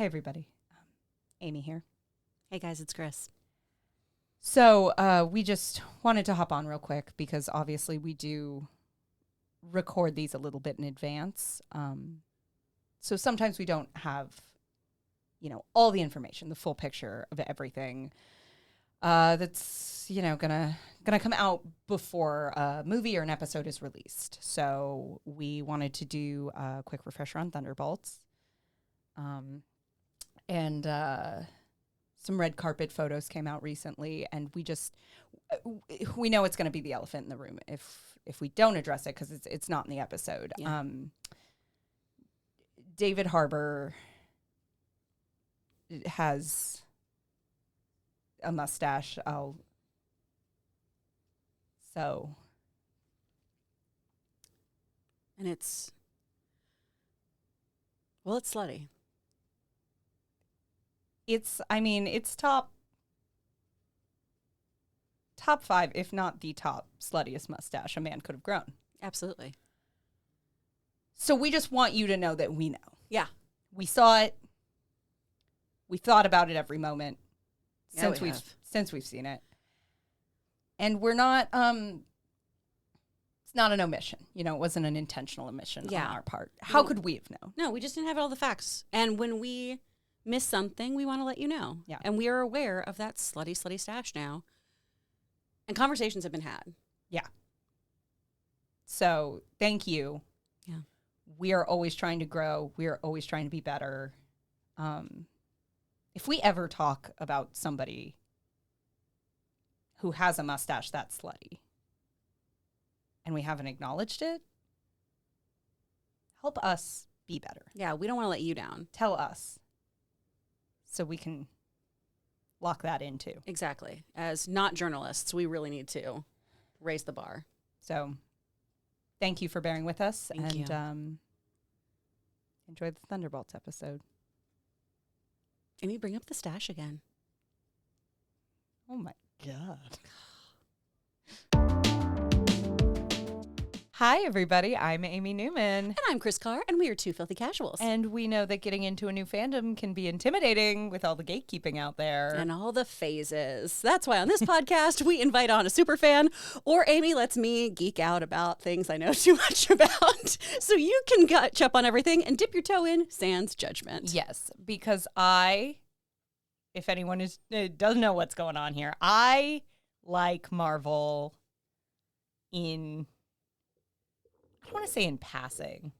Hey, everybody. Amy here. Hey, guys, it's Kris. So we just wanted to hop on real quick because obviously we do record these a little bit in advance. So sometimes we don't have, all the information, the full picture of everything that's, gonna come out before a movie or an episode is released. So we wanted to do a quick refresher on Thunderbolts. And some red carpet photos came out recently, and we know it's going to be the elephant in the room if we don't address it because it's not in the episode. Yeah. David Harbour has a mustache. And it's slutty. It's top 5, if not the top sluttiest mustache a man could have grown. Absolutely. So we just want you to know that we know. Yeah. We saw it. We thought about it every moment since we've seen it. And we're not it's not an omission. It wasn't an intentional omission on our part. How could we have known? No, we just didn't have all the facts. And when we miss something, we want to let you know. Yeah. And we are aware of that slutty stash now. And conversations have been had. Yeah. So thank you. Yeah. We are always trying to grow. We are always trying to be better. If we ever talk about somebody who has a mustache that's slutty and we haven't acknowledged it, help us be better. Yeah, we don't want to let you down. Tell us so we can lock that in too. Exactly. As not journalists, we really need to raise the bar. So thank you for bearing with us. Thank you. Enjoy the Thunderbolts episode. Amy, bring up the stash again. Oh my God. Hi, everybody. I'm Amy Newman. And I'm Kris Carr, and we are two filthy casuals. And we know that getting into a new fandom can be intimidating with all the gatekeeping out there. And all the phases. That's why on this podcast, we invite on a super fan, or Amy lets me geek out about things I know too much about. So you can catch up on everything and dip your toe in sans judgment. Yes, because if anyone doesn't know what's going on here, I like Marvel I don't want to say in passing.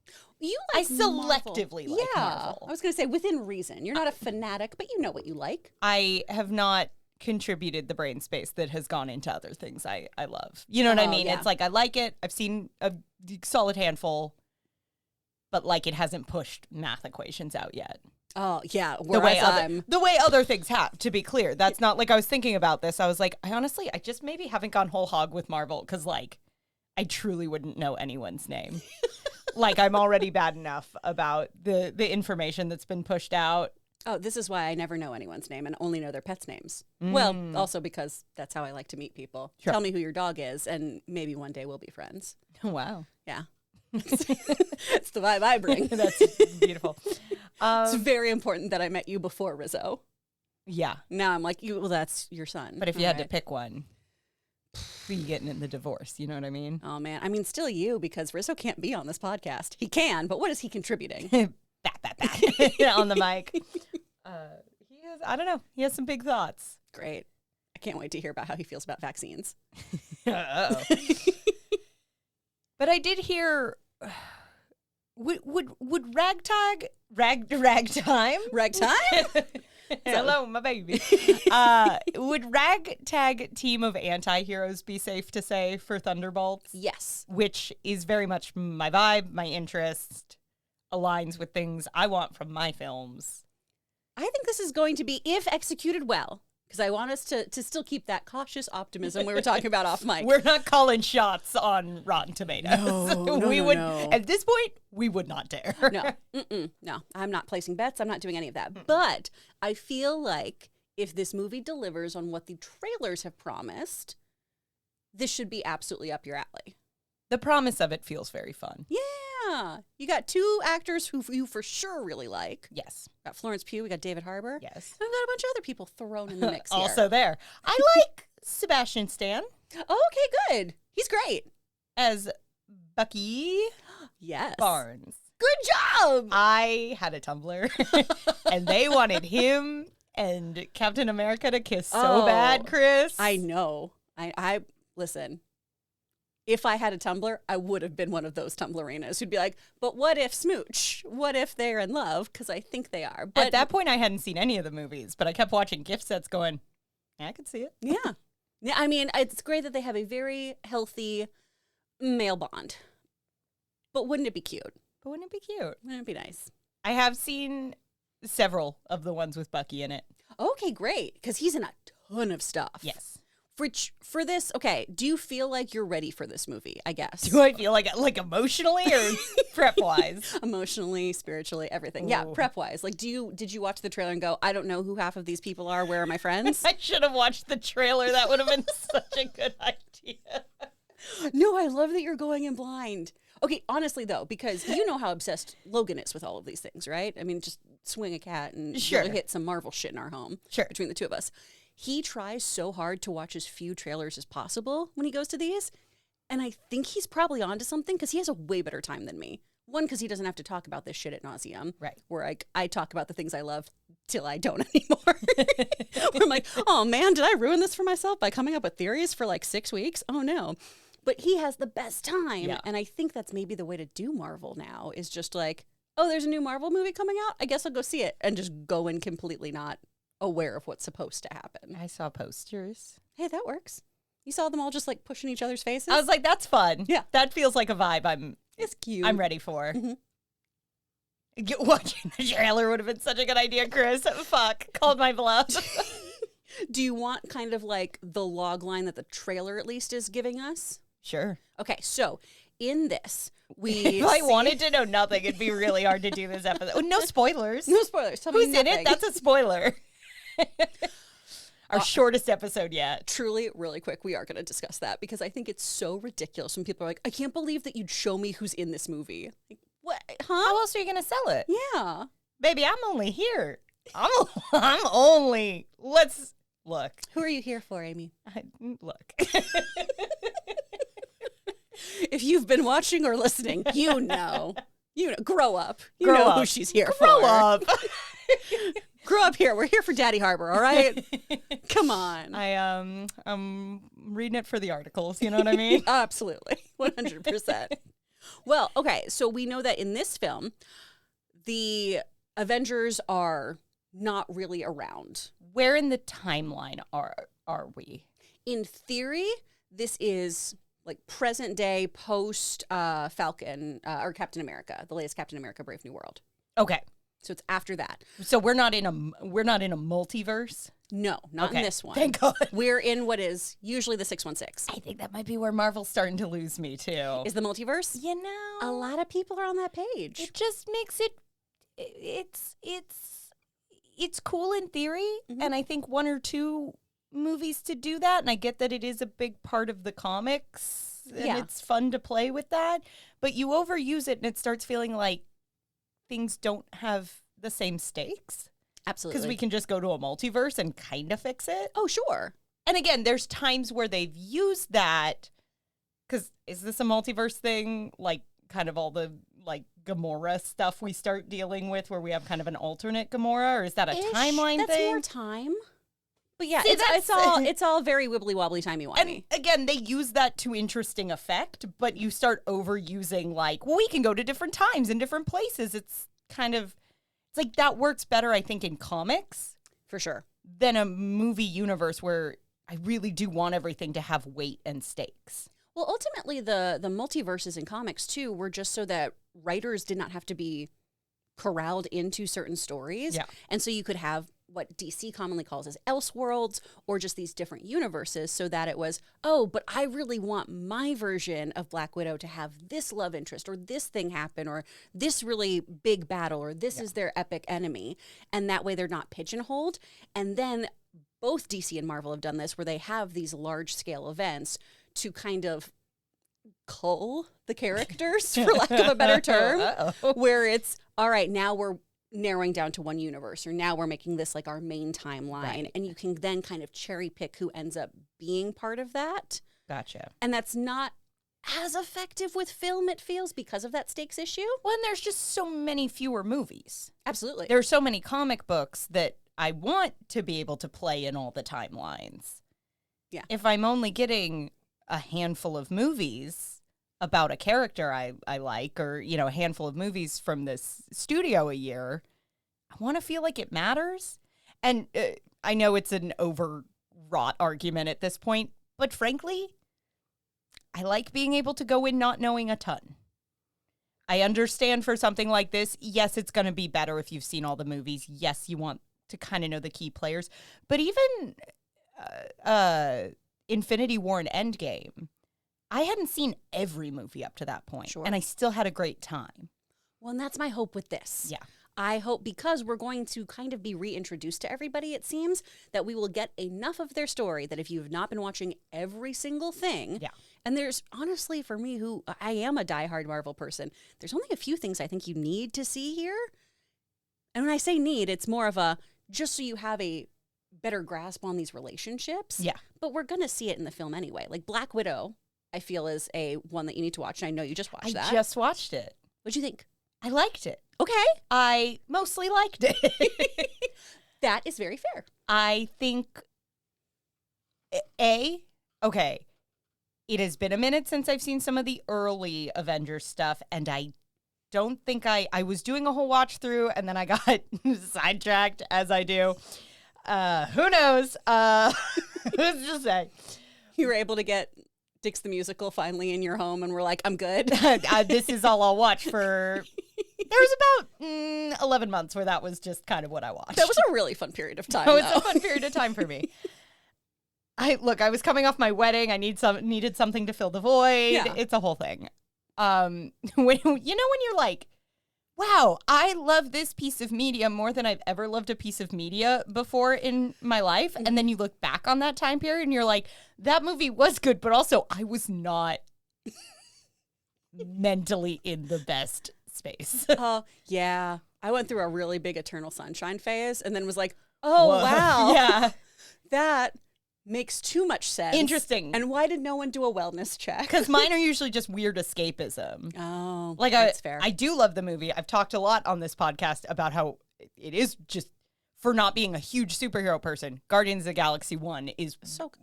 I selectively like Marvel. I was going to say within reason. You're not a fanatic, but you know what you like. I have not contributed the brain space that has gone into other things I love. You know what I mean? Yeah. It's like I like it. I've seen a solid handful, but like it hasn't pushed math equations out yet. Oh, yeah. The way other things have, to be clear. That's not like I was thinking about this. I was like, I just maybe haven't gone whole hog with Marvel because like I truly wouldn't know anyone's name. Like, I'm already bad enough about the information that's been pushed out. Oh, this is why I never know anyone's name and only know their pets' names. Well, also because that's how I like to meet people. Sure. Tell me who your dog is, and maybe one day we'll be friends. Wow. Yeah. It's the vibe I bring. That's beautiful. It's very important that I met you before Rizzo. Yeah. Now I'm like, well, that's your son. But if you had to pick one, who you getting in the divorce? You know what I mean? Oh, man. I mean, still you, because Rizzo can't be on this podcast. He can, but what is he contributing? Bat. On the mic. I don't know. He has some big thoughts. Great. I can't wait to hear about how he feels about vaccines. Uh-oh. But I did hear, would ragtime? Hello, my baby. Would ragtag team of anti-heroes be safe to say for Thunderbolts? Yes. Which is very much my vibe, my interest, aligns with things I want from my films. I think this is going to be, if executed well, because I want us to still keep that cautious optimism we were talking about off mic. We're not calling shots on Rotten Tomatoes. No. At this point, we would not dare. No, I'm not placing bets. I'm not doing any of that. But I feel like if this movie delivers on what the trailers have promised, this should be absolutely up your alley. The promise of it feels very fun. Yeah. Yeah. You got two actors who you for sure really like. Yes. Got Florence Pugh. We got David Harbour. Yes. And we've got a bunch of other people thrown in the mix here. Also there. I like Sebastian Stan Oh, okay, good. He's great. as Bucky Yes. Barnes. Good job. I had a Tumblr, and they wanted him and Captain America to kiss so Oh, bad, Kris. I know. I listen. If I had a Tumblr, I would have been one of those Tumblerinas who'd be like, but what if smooch? What if they're in love? Because I think they are. But At that point, I hadn't seen any of the movies, but I kept watching gift sets going, I could see it. yeah. Yeah, I mean, it's great that they have a very healthy male bond. But wouldn't it be cute? But wouldn't it be cute? Wouldn't it be nice? I have seen several of the ones with Bucky in it. Okay, great. Because he's in a ton of stuff. Yes. For this, okay, do you feel like you're ready for this movie, I guess? Do I feel like emotionally or prep-wise? Emotionally, spiritually, everything. Yeah, Ooh. prep-wise. Like, did you watch the trailer and go, I don't know who half of these people are, where are my friends? I should have watched the trailer. That would have been such a good idea. No, I love that you're going in blind. Okay, honestly, though, because you know how obsessed Logan is with all of these things, right? I mean, just swing a cat and Sure. really hit some Marvel shit in our home. Sure. Between the two of us. He tries so hard to watch as few trailers as possible when he goes to these. And I think he's probably onto something because he has a way better time than me. One, because he doesn't have to talk about this shit at nauseum. Right. Where I talk about the things I love till I don't anymore. Where I'm like, oh man, did I ruin this for myself by coming up with theories for like 6 weeks? Oh no. But he has the best time. Yeah. And I think that's maybe the way to do Marvel now is just like, oh, there's a new Marvel movie coming out? I guess I'll go see it. And just go in completely not aware of what's supposed to happen. I saw posters. Hey, that works. You saw them all just like pushing each other's faces? I was like, that's fun. Yeah. That feels like a vibe it's cute. I'm ready for. Mhm. Watching the trailer would have been such a good idea, Kris. Fuck. Called my bluff. Do you want kind of like the log line that the trailer at least is giving us? Sure. Okay, so in this, we If I see- wanted to know nothing, it'd be really hard to do this episode. Oh, no spoilers. No spoilers. Tell me Who's in it? nothing. That's a spoiler. Our shortest episode yet. Truly, really quick, we are going to discuss that because I think it's so ridiculous when people are like, I can't believe that you'd show me who's in this movie. Like, what? Huh? How else are you going to sell it? Yeah. Baby, I'm only here. I'm only. Let's look. Who are you here for, Amy? Look. If you've been watching or listening, you know. You know. Grow up. You Grow know up. who she's here Grow for. up. Grow up here. We're here for Daddy Harbour, all right? Come on. I'm reading it for the articles. You know what I mean? Absolutely. 100%. Well, okay. So we know that in this film, the Avengers are not really around. Where in the timeline are we? In theory, this is like present day post Falcon or Captain America, the latest Captain America Brave New World. Okay. So it's after that. So we're not in a multiverse. No, not in this one. Thank God. We're in what is usually the 616. I think that might be where Marvel's starting to lose me too. Is the multiverse? You know, A lot of people are on that page. it just makes it's cool in theory, and I think one or two movies to do that, and I get that it is a big part of the comics, and Yeah. it's fun to play with that, but you overuse it and it starts feeling like things don't have the same stakes Absolutely. because we can just go to a multiverse and kind of fix it. Oh, sure. And again, there's times where they've used that, because is this a multiverse thing? Like kind of all the like Gamora stuff we start dealing with where we have kind of an alternate Gamora, or is that a timeline That's thing? more time. But yeah, See, it's all very wibbly wobbly timey And wimey. again, they use that to interesting effect, but you start overusing like, well, we can go to different times and different places. It's like that works better, I think, in comics For sure. than a movie universe where I really do want everything to have weight and stakes. Well, ultimately, the multiverses in comics, too, were just so that writers did not have to be corralled into certain stories. Yeah. And so you could have what DC commonly calls as Elseworlds or just these different universes so that it was, oh, but I really want my version of Black Widow to have this love interest or this thing happen or this really big battle or this is their epic enemy. And that way they're not pigeonholed. And then both DC and Marvel have done this where they have these large scale events to kind of cull the characters, for lack of a better term, Uh-oh. where it's, all right, now we're narrowing down to one universe, or now we're making this like our main timeline. Right. And you can then kind of cherry pick who ends up being part of that. Gotcha. And that's not as effective with film, it feels, because of that stakes issue. Well, and there's just so many fewer movies. Absolutely. There are so many comic books that I want to be able to play in all the timelines. Yeah. If I'm only getting a handful of movies about a character I like, or, you know, a handful of movies from this studio a year, I want to feel like it matters. And I know it's an overwrought argument at this point, but frankly, I like being able to go in not knowing a ton. I understand for something like this, yes, it's going to be better if you've seen all the movies. Yes, you want to kind of know the key players. But even Infinity War and Endgame, I hadn't seen every movie up to that point. Sure. And I still had a great time. Well, and that's my hope with this. Yeah. I hope, because we're going to kind of be reintroduced to everybody, it seems, that we will get enough of their story that if you have not been watching every single thing, Yeah. and there's, honestly, for me, who I am a diehard Marvel person, there's only a few things I think you need to see here. And when I say need, it's more of a, just so you have a better grasp on these relationships. Yeah. But we're going to see it in the film anyway. Like Black Widow, I feel, is a one that you need to watch. And I know you just watched that. I just watched it. What'd you think? I liked it. Okay. I mostly liked it. That is very fair. I think, okay, it has been a minute since I've seen some of the early Avengers stuff, and I don't think I was doing a whole watch through, and then I got sidetracked, as I do. Who knows? Who's to say? You were able to get Dix the Musical finally in your home, and we're like, I'm good. This is all I'll watch for... There was about 11 months where that was just kind of what I watched. That was a really fun period of time. It was a fun period of time for me. I was coming off my wedding. I needed something to fill the void. Yeah. It's a whole thing. When you're like, wow, I love this piece of media more than I've ever loved a piece of media before in my life. And then you look back on that time period and you're like, that movie was good, but also I was not mentally in the best space. Yeah. I went through a really big Eternal Sunshine phase and then was like, oh, Whoa. wow. Yeah. That makes too much sense. Interesting. And why did no one do a wellness check? Because mine are usually just weird escapism. Oh, Like that's fair. I do love the movie. I've talked a lot on this podcast about how it is just, for not being a huge superhero person, Guardians of the Galaxy 1 is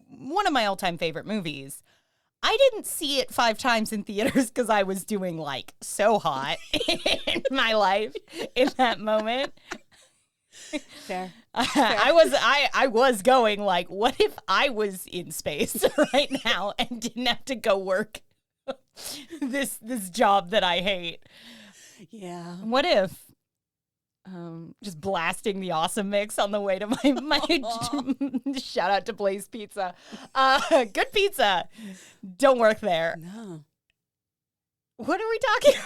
one of my all-time favorite movies. I didn't see it 5 times in theaters because I was doing like so hot in my life in that moment. Fair. I was going like, what if I was in space right now and didn't have to go work this job that I hate? Yeah. What if just blasting the awesome mix on the way to my shout out to Blaze Pizza. Good pizza. Don't work there. No. What are we talking about?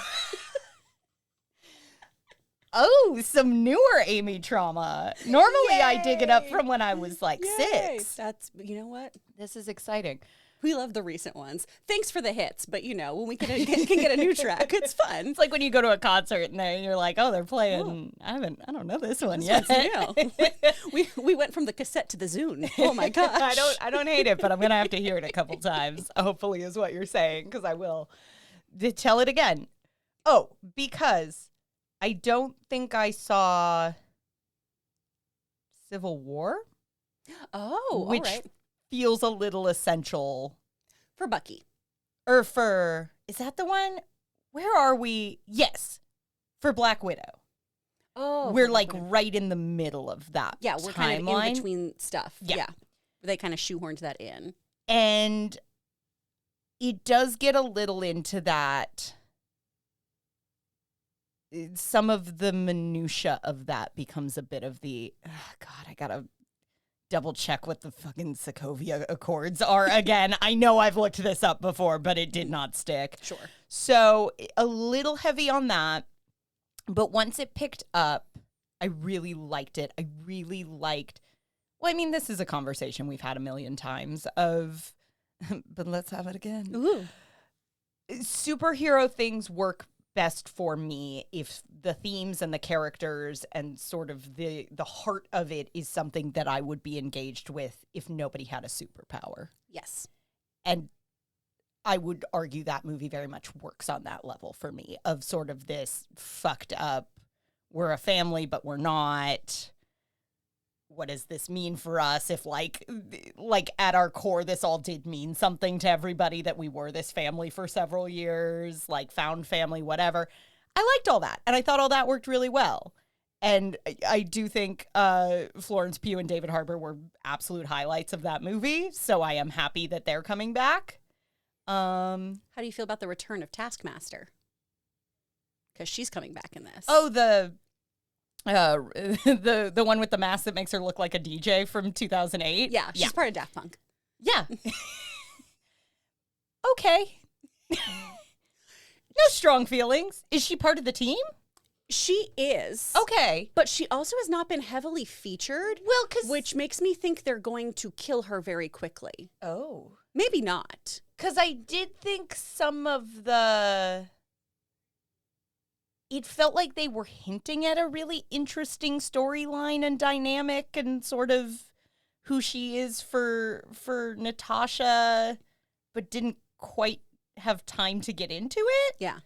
Oh, some newer Amy trauma. Normally I dig it up from when I was like Yay. 6. That's, you know what? This is exciting. We love the recent ones. Thanks for the hits, but when we can get a new track, it's fun. It's like when you go to a concert and you're like, oh, they're playing. I don't know this one yet. We went from the cassette to the Zune. Oh my gosh. I don't hate it, but I'm gonna have to hear it a couple times. Hopefully, is what you're saying, because I will. Tell it again. Oh, because I don't think I saw Civil War. Oh, which all right. feels a little essential For Bucky. Or for, is that the one? Where are we? Yes, for Black Widow. Oh, we're like right in the middle of that. Yeah, we're kind of in between stuff. Yeah. They kind of shoehorned that in. And it does get a little into that. Some of the minutia of that becomes a bit of the, God, I gotta double check what the fucking Sokovia Accords are again. I know I've looked this up before, but it did not stick. Sure. So a little heavy on that. But once it picked up, I really liked it. I really liked, well, I mean, this is a conversation we've had a million times of, but let's have it again. Ooh. superhero things work best for me if the themes and the characters and sort of the heart of it is something that I would be engaged with if nobody had a superpower. Yes. And I would argue that movie very much works on that level for me, of sort of this fucked up, we're a family, but we're not. What does this mean for us if, like at our core, this all did mean something to everybody, that we were this family for several years, like found family, whatever. I liked all that. And I thought all that worked really well. And I do think Florence Pugh and David Harbour were absolute highlights of that movie. So I am happy that they're coming back. How do you feel about the return of Taskmaster? Because she's coming back in this. Oh, the one with the mask that makes her look like a DJ from 2008. Yeah, she's part of Daft Punk. Yeah. Okay. No strong feelings. Is she part of the team? She is. Okay. But she also has not been heavily featured. Well, which makes me think they're going to kill her very quickly. Oh. Maybe not. Because I did think some of it felt like they were hinting at a really interesting storyline and dynamic and sort of who she is for Natasha, but didn't quite have time to get into it. Yeah.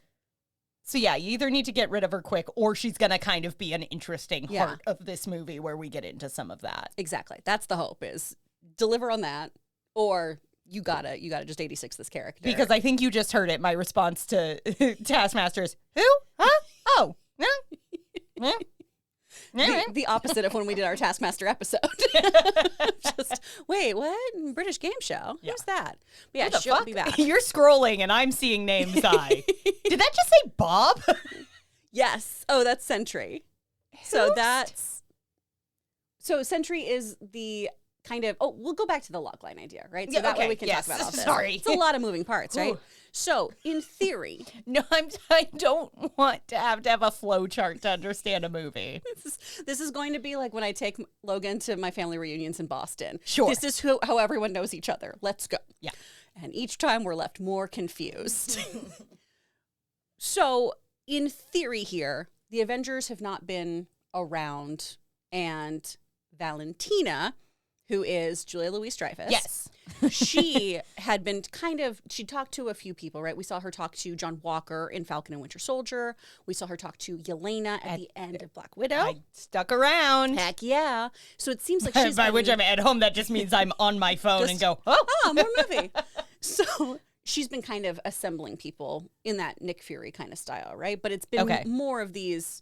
So yeah, you either need to get rid of her quick, or she's going to kind of be an interesting part of this movie where we get into some of that. Exactly. That's the hope, is deliver on that, or you gotta just 86 this character. Because I think you just heard it. My response to Taskmaster is, who? Huh? Oh. Yeah. The opposite of when we did our Taskmaster episode. Just, wait, what? British game show? Yeah. Who's that? But yeah, Who the she'll fuck? be back. You're scrolling and I'm seeing names. Did that just say Bob? Yes. Oh, that's Sentry. So Sentry is the kind of, we'll go back to the logline idea, right? So Yeah, that way okay, we can talk about all this. Sorry. It's a lot of moving parts, right? Ooh. So, in theory, No, I don't want to have a flow chart to understand a movie. this is going to be like when I take Logan to my family reunions in Boston. Sure. This is how everyone knows each other. Let's go. Yeah. And each time we're left more confused. So, in theory here, the Avengers have not been around, and Valentina, who is Julia Louis-Dreyfus. Yes. She had been she talked to a few people, right? We saw her talk to John Walker in Falcon and Winter Soldier. We saw her talk to Yelena at the end of Black Widow. I stuck around. Heck yeah. So it seems like she's By which I'm at home, that just means I'm on my phone and go, more movie. So she's been kind of assembling people in that Nick Fury kind of style, right? But it's been more of these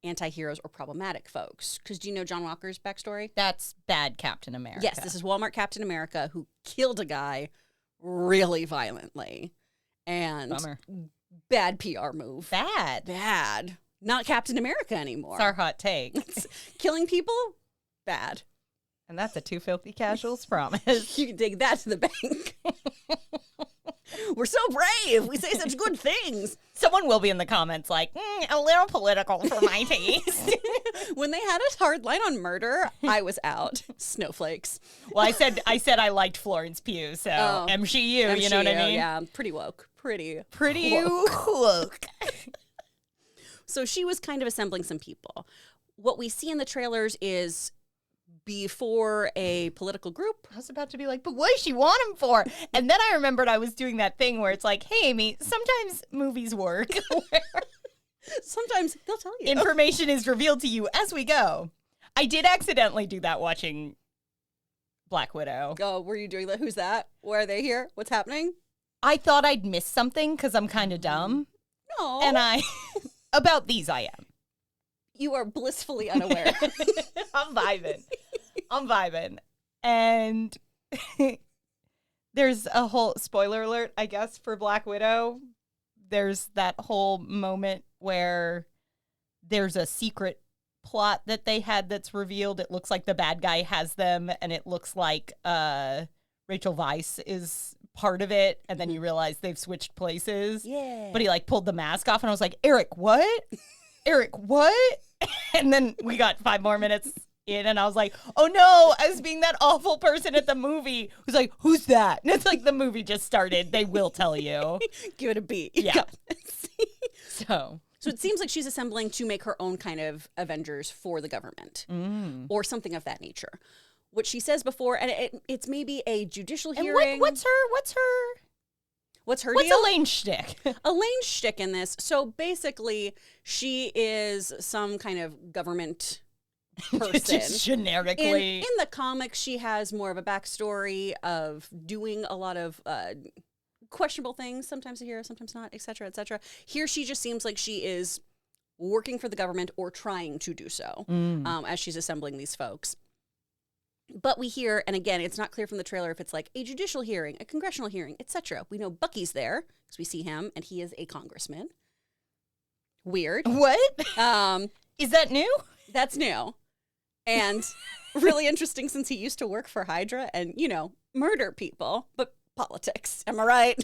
anti-heroes or problematic folks. Because do you know John Walker's backstory? That's bad Captain America. Yes, this is Walmart Captain America, who killed a guy really violently. And Bummer. Bad PR move. Bad. Not Captain America anymore. It's our hot take. Killing people? Bad. And that's a Two Filthy Casuals promise. You can take that to the bank. We're so brave. We say such good things. Someone will be in the comments like, a little political for my taste. When they had a hard line on murder, I was out. Snowflakes. Well, I said I liked Florence Pugh, so MCU, you know what I mean? Yeah, pretty woke. Pretty woke. So she was kind of assembling some people. What we see in the trailers is before a political group. I was about to be like, but what does she want him for? And then I remembered I was doing that thing where it's like, hey, Amy, sometimes movies work. Sometimes they'll tell you. Information is revealed to you as we go. I did accidentally do that watching Black Widow. Oh, were you doing that? Who's that? Why are they here? What's happening? I thought I'd missed something because I'm kind of dumb. No. And about these I am. You are blissfully unaware. I'm vibing. And there's a whole spoiler alert, I guess, for Black Widow. There's that whole moment where there's a secret plot that they had that's revealed. It looks like the bad guy has them, and it looks like Rachel Weisz is part of it, and then you realize they've switched places. Yeah. But he pulled the mask off, and I was like, Eric, what? And then we got 5 more minutes in, and I was like, oh no, I was being that awful person at the movie who's like, who's that? And it's like the movie just started. They will tell you. Give it a beat. Yeah. So it seems like she's assembling to make her own kind of Avengers for the government or something of that nature. What she says before, and it's maybe a judicial hearing. And what's her deal? Elaine's shtick? Elaine's shtick in this. So basically, she is some kind of government person. Just generically. In the comics, she has more of a backstory of doing a lot of questionable things, sometimes a hero, sometimes not, etc., etc. Here, she just seems like she is working for the government or trying to do so as she's assembling these folks. But we hear, and again, it's not clear from the trailer if it's like a judicial hearing, a congressional hearing, etc. We know Bucky's there because we see him, and he is a congressman. Weird. What? Is that new? That's new. And really interesting since he used to work for Hydra and, murder people, but politics. Am I right?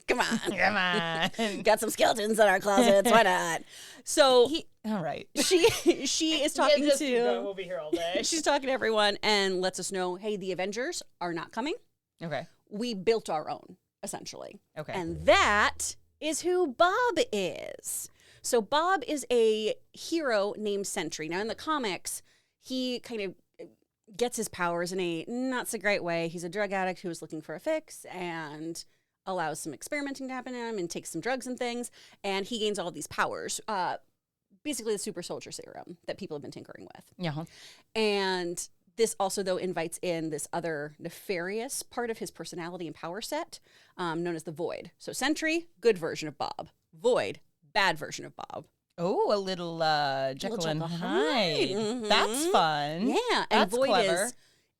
Come on. Come on. Got some skeletons in our closets. Why not? So all right. She is talking we'll be here all day. She's talking to everyone and lets us know, hey, the Avengers are not coming. Okay. We built our own, essentially. Okay. And that is who Bob is. So Bob is a hero named Sentry. Now, in the comics, he kind of gets his powers in a not so great way. He's a drug addict who is looking for a fix and allows some experimenting to happen to him and takes some drugs and things. And he gains all of these powers. Basically the super soldier serum that people have been tinkering with. Yeah. And this also, though, invites in this other nefarious part of his personality and power set, known as the Void. So Sentry, good version of Bob. Void, bad version of Bob. Oh, a little Jekyll and Hyde. Mm-hmm. That's fun. Yeah, and that's Void clever.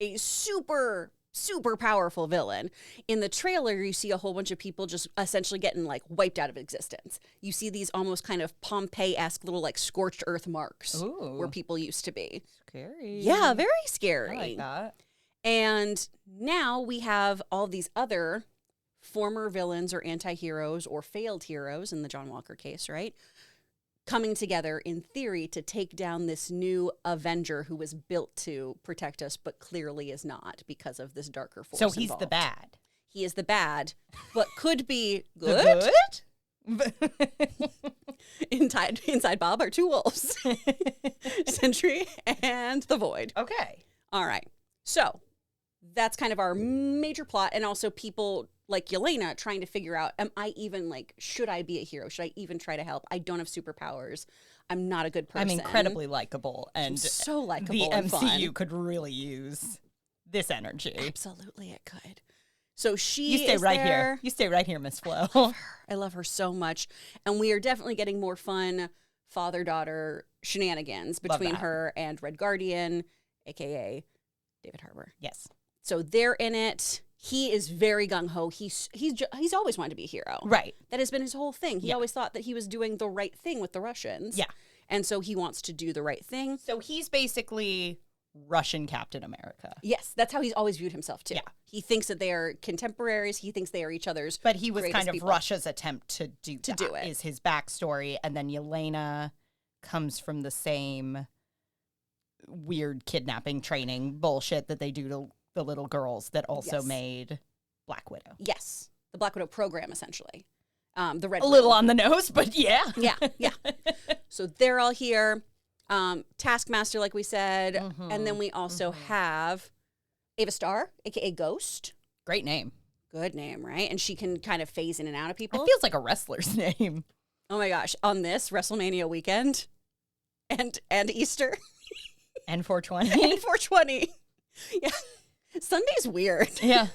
is a super powerful villain. In the trailer, you see a whole bunch of people just essentially getting like wiped out of existence. You see these almost kind of Pompeii-esque little like scorched earth marks where people used to be. Scary. Yeah, very scary. I like that. And now we have all these other former villains or anti-heroes or failed heroes in the John Walker case, right? Coming together in theory to take down this new Avenger who was built to protect us, but clearly is not because of this darker force. So he's involved. the bad. He is the bad, but could be good. Inside Bob are two wolves, Sentry and the Void. Okay. All right. So that's kind of our major plot, and also people like Yelena trying to figure out, should I be a hero? Should I even try to help? I don't have superpowers. I'm not a good person. I'm incredibly likable, and so likable the and MCU fun. could really use this energy. Absolutely, it could. So she You stay is right there. here. You stay right here, Miss Flo. I love her so much. And we are definitely getting more fun father-daughter shenanigans between her and Red Guardian, a.k.a. David Harbour. Yes. So they're in it. He is very gung-ho. He's always wanted to be a hero. Right. That has been his whole thing. He always thought that he was doing the right thing with the Russians. Yeah. And so he wants to do the right thing. So he's basically Russian Captain America. Yes, that's how he's always viewed himself, too. Yeah. He thinks that they are contemporaries. He thinks they are each other's But he was greatest kind of people. Russia's attempt to do it. Is his backstory. And then Yelena comes from the same weird kidnapping training bullshit that they do to the little girls that also made Black Widow. Yes. The Black Widow program, essentially. The Red A little on the nose, but yeah. Yeah. So they're all here. Taskmaster, like we said. And then we also have Ava Starr, a.k.a. Ghost. Great name. Good name, right? And she can kind of phase in and out of people. It feels like a wrestler's name. Oh my gosh. On this WrestleMania weekend and Easter. And 420. And 420. Yeah. Sunday's weird. Yeah.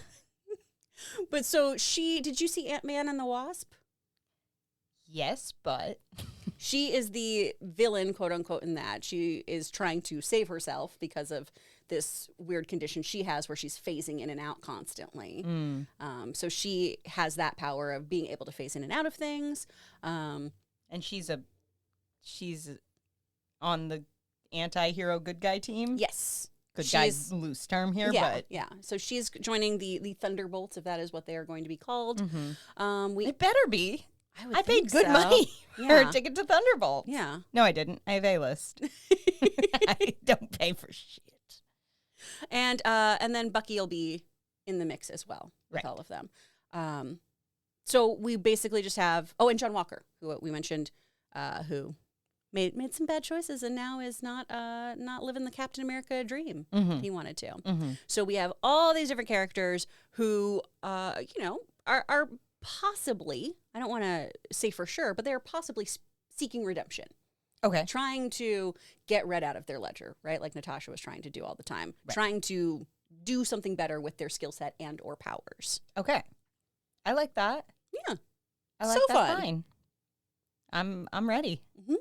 But so did you see Ant-Man and the Wasp? Yes, but she is the villain, quote unquote, in that. She is trying to save herself because of this weird condition she has where she's phasing in and out constantly. So she has that power of being able to phase in and out of things. And she's on the anti-hero good guy team. Yes. Good guy's loose term here, but yeah. So she's joining the Thunderbolts, if that is what they are going to be called. it better be. I paid good money for a ticket to Thunderbolts. Yeah. No, I didn't. I have A-List. I don't pay for shit. And then Bucky will be in the mix as well with all of them. So we basically just have and John Walker, who we mentioned, who made some bad choices and now is not living the Captain America dream he wanted to. Mm-hmm. So we have all these different characters who are possibly, I don't want to say for sure, but they're possibly seeking redemption. Okay. Trying to get red out of their ledger, right? Like Natasha was trying to do all the time. Right. Trying to do something better with their skill set and or powers. Okay. I like that. Yeah. I like that fine. I'm ready. Mm-hmm.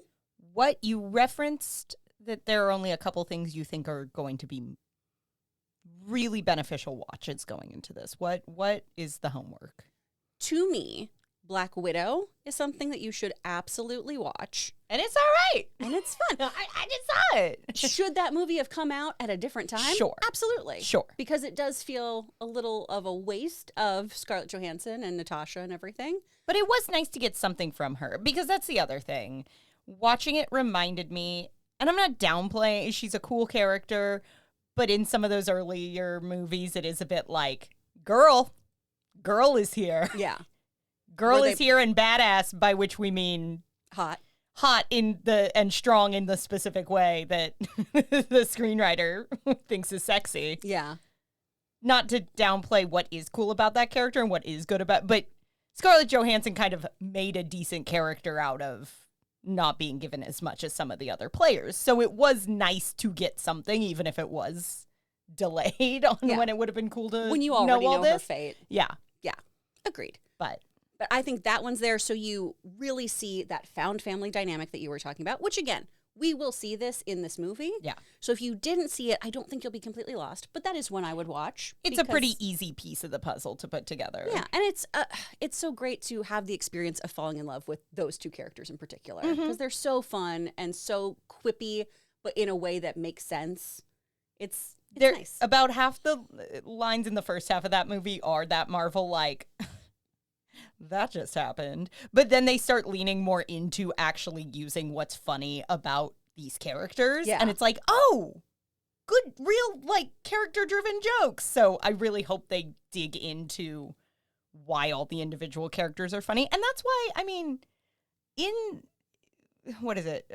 What you referenced that there are only a couple things you think are going to be really beneficial watches going into this. What is the homework? To me, Black Widow is something that you should absolutely watch. And it's all right. And it's fun. I just saw it. Should that movie have come out at a different time? Sure. Absolutely. Sure. Because it does feel a little of a waste of Scarlett Johansson and Natasha and everything. But it was nice to get something from her, because that's the other thing. Watching it reminded me, and I'm not downplaying, she's a cool character, but in some of those earlier movies, it is a bit like, girl is here. Yeah. Girl is here and badass, by which we mean hot and strong in the specific way that the screenwriter thinks is sexy. Yeah. Not to downplay what is cool about that character and what is good about, but Scarlett Johansson kind of made a decent character out of not being given as much as some of the other players. So it was nice to get something, even if it was delayed on when it would have been cool to when you already know her fate. Yeah. Yeah. Agreed. But I think that one's there so you really see that found family dynamic that you were talking about, which again, we will see this in this movie. Yeah. So if you didn't see it, I don't think you'll be completely lost, but that is one I would watch. It's a pretty easy piece of the puzzle to put together. Yeah, and it's so great to have the experience of falling in love with those two characters in particular, because they're so fun and so quippy, but in a way that makes sense. It's nice. About half the lines in the first half of that movie are that Marvel like... that just happened. But then they start leaning more into actually using what's funny about these characters. Yeah. And it's like, oh, good, real, like, character-driven jokes. So I really hope they dig into why all the individual characters are funny. And that's why, I mean, what is it?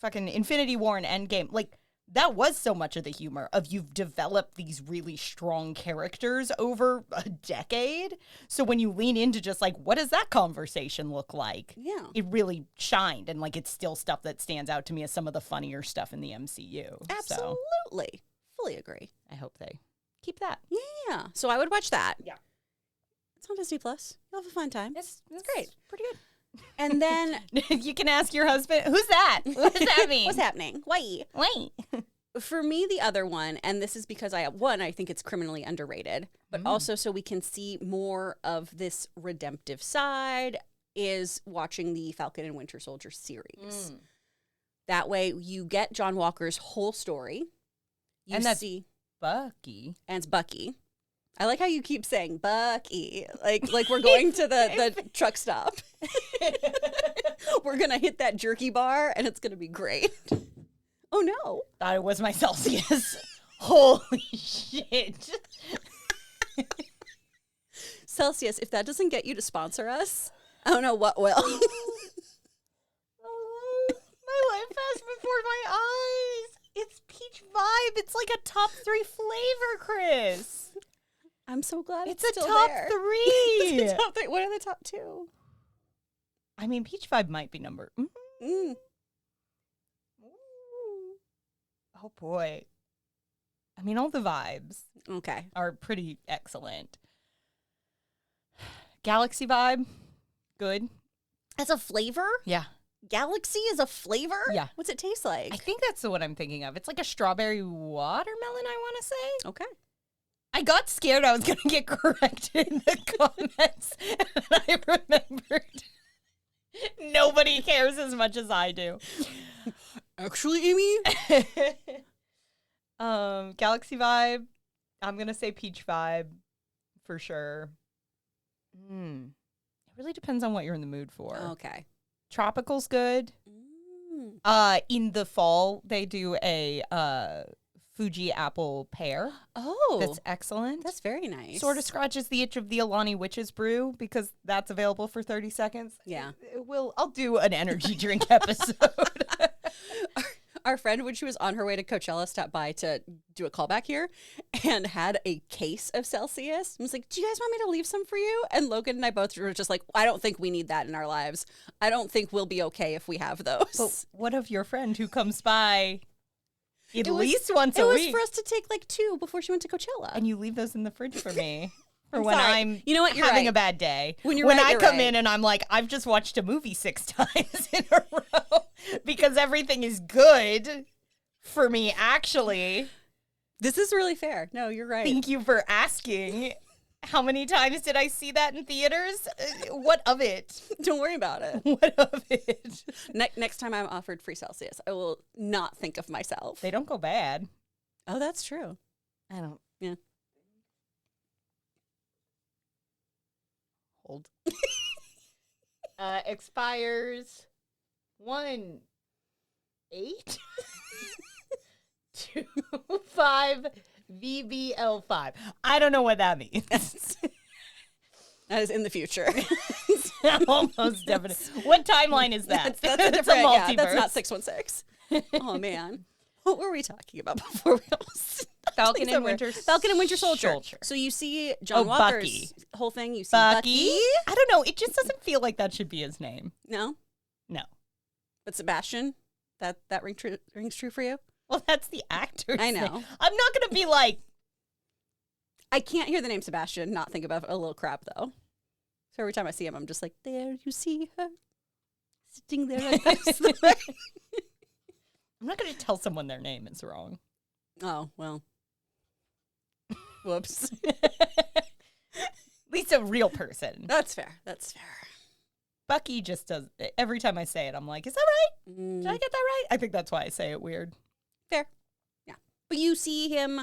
Fucking Infinity War and Endgame, like, that was so much of the humor of you've developed these really strong characters over a decade. So when you lean into just like, what does that conversation look like? Yeah. It really shined. And like, it's still stuff that stands out to me as some of the funnier stuff in the MCU. Absolutely. So, fully agree. I hope they keep that. Yeah. So I would watch that. Yeah. It's on Disney Plus. You'll have a fun time. It's great. Pretty good. And then you can ask your husband, who's that? What does that mean? What's happening? Wait. For me, the other one, and this is because I think it's criminally underrated, but also so we can see more of this redemptive side, is watching the Falcon and Winter Soldier series. That way you get John Walker's whole story. And that's Bucky. And it's Bucky. I like how you keep saying Bucky, like we're going to the truck stop. We're gonna hit that jerky bar, and it's gonna be great. Oh no! Thought it was my Celsius. Holy shit! Celsius, if that doesn't get you to sponsor us, I don't know what will. My life passed before my eyes. It's peach vibe. It's like a top 3 flavor, Kris. I'm so glad it's still a top there. 3. It's a top 3. What are the top 2? I mean, peach vibe might be number. Oh boy. I mean, all the vibes. Okay. Are pretty excellent. Galaxy vibe, good. As a flavor? Yeah. Galaxy is a flavor? Yeah. What's it taste like? I think that's the one I'm thinking of. It's like a strawberry watermelon, I want to say. Okay. I got scared I was going to get corrected in the comments. And I remembered nobody cares as much as I do. Actually, Amy? Galaxy vibe. I'm going to say peach vibe for sure. It really depends on what you're in the mood for. Okay. Tropical's good. In the fall, they do a Fuji apple pear. Oh. That's excellent. That's very nice. Sort of scratches the itch of the Alani Witch's Brew because that's available for 30 seconds. Yeah. I'll do an energy drink episode. Our friend, when she was on her way to Coachella, stopped by to do a callback here and had a case of Celsius. I was like, do you guys want me to leave some for you? And Logan and I both were just like, I don't think we need that in our lives. I don't think we'll be okay if we have those. But what of your friend who comes by at least once a week? week? It was for us to take like 2 before she went to Coachella. And you leave those in the fridge for me. For I'm when sorry. I'm you know what? You're having right. a bad day. When I you're come right. in and I'm like, I've just watched a movie 6 times in a row because everything is good for me, actually. This is really fair. No, you're right. Thank you for asking. How many times did I see that in theaters? What of it? Don't worry about it. What of it? Next time I'm offered free Celsius, I will not think of myself. They don't go bad. Oh, that's true. I don't. Yeah. Hold. Expires 1/8 25 VBL5. I don't know what that means. That is in the future. Almost definite. What timeline is that? That's a different. Yeah, that's not 616. Oh man, what were we talking about before we all? Falcon and Winter Soldier. So you see John Walker's Bucky. whole thing. You see Bucky? Bucky. I don't know. It just doesn't feel like that should be his name. No. But Sebastian, that rings true for you. Well, that's the actor's I know. name. I'm not going to be like... I can't hear the name Sebastian, not think about a little crap, though. So every time I see him, I'm just like, there you see her, sitting there like this. I'm not going to tell someone their name is wrong. Oh, well. Whoops. At least a real person. That's fair. Bucky just does... Every time I say it, I'm like, is that right? Did I get that right? I think that's why I say it weird. Fair. Yeah. But you see him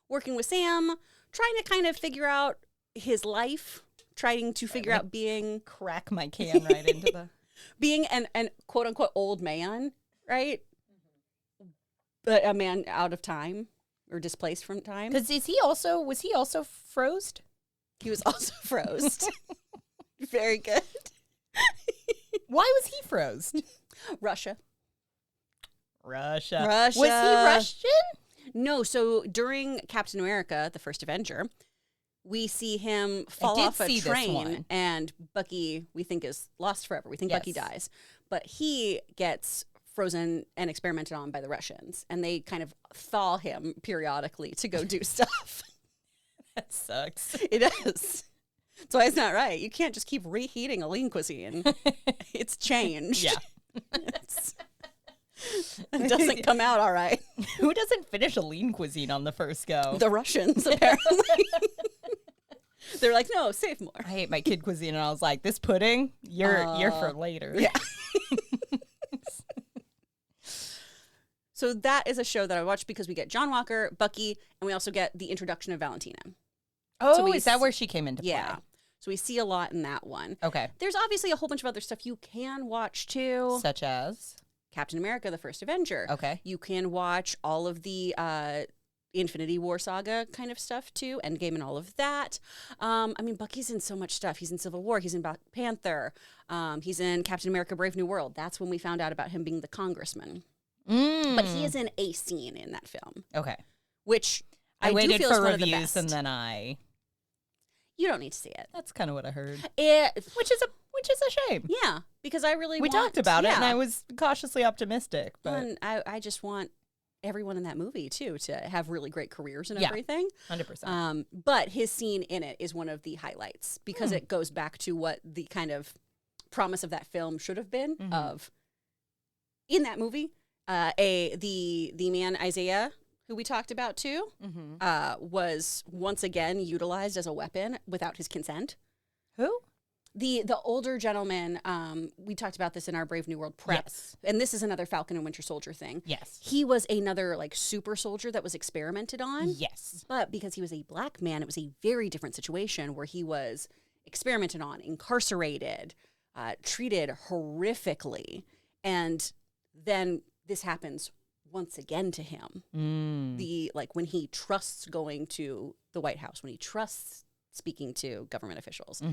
working with Sam, trying to kind of figure out his life, trying to figure out being... Crack my can right into the... Being an quote-unquote old man, right? But a man out of time or displaced from time. Because was he also froze? He was also froze. Very good. Why was he froze? Russia. Was he Russian? No, so during Captain America, the first Avenger, we see him fall off a train and Bucky, we think, is lost forever. We think Bucky dies. But he gets frozen and experimented on by the Russians, and they kind of thaw him periodically to go do stuff. That sucks. It is. That's why it's not right. You can't just keep reheating a lean cuisine. It's changed. Yeah. It doesn't come out all right. Who doesn't finish a lean cuisine on the first go? The Russians, apparently. They're like, no, save more. I ate my kid cuisine, and I was like, this pudding, you're for later. Yeah. So that is a show that I watched because we get John Walker, Bucky, and we also get the introduction of Valentina. Oh, So is that where she came into play? Yeah. So we see a lot in that one. Okay. There's obviously a whole bunch of other stuff you can watch too. Such as? Captain America, the First Avenger. Okay. You can watch all of the Infinity War saga kind of stuff too, Endgame and all of that. I mean, Bucky's in so much stuff. He's in Civil War. He's in Black Panther. He's in Captain America, Brave New World. That's when we found out about him being the congressman. But he is in a scene in that film. Okay. Which I waited do feel for is one of the reviews best. and then I... You don't need to see it. That's kind of what I heard. Which is a shame. Yeah, because I really We want, talked about it, and yeah. I was cautiously optimistic. But And I just want everyone in that movie, too, to have really great careers and Yeah. everything. 100%. But his scene in it is one of the highlights because it goes back to what the kind of promise of that film should have been of, in that movie, the man Isaiah, who we talked about too, was once again utilized as a weapon without his consent. Who? The older gentleman, we talked about this in our Brave New World prep, Yes. and this is another Falcon and Winter Soldier thing. Yes. He was another like super soldier that was experimented on. Yes. But because he was a black man, it was a very different situation where he was experimented on, incarcerated, treated horrifically. And then this happens once again to him. When he trusts going to the White House, when he trusts speaking to government officials.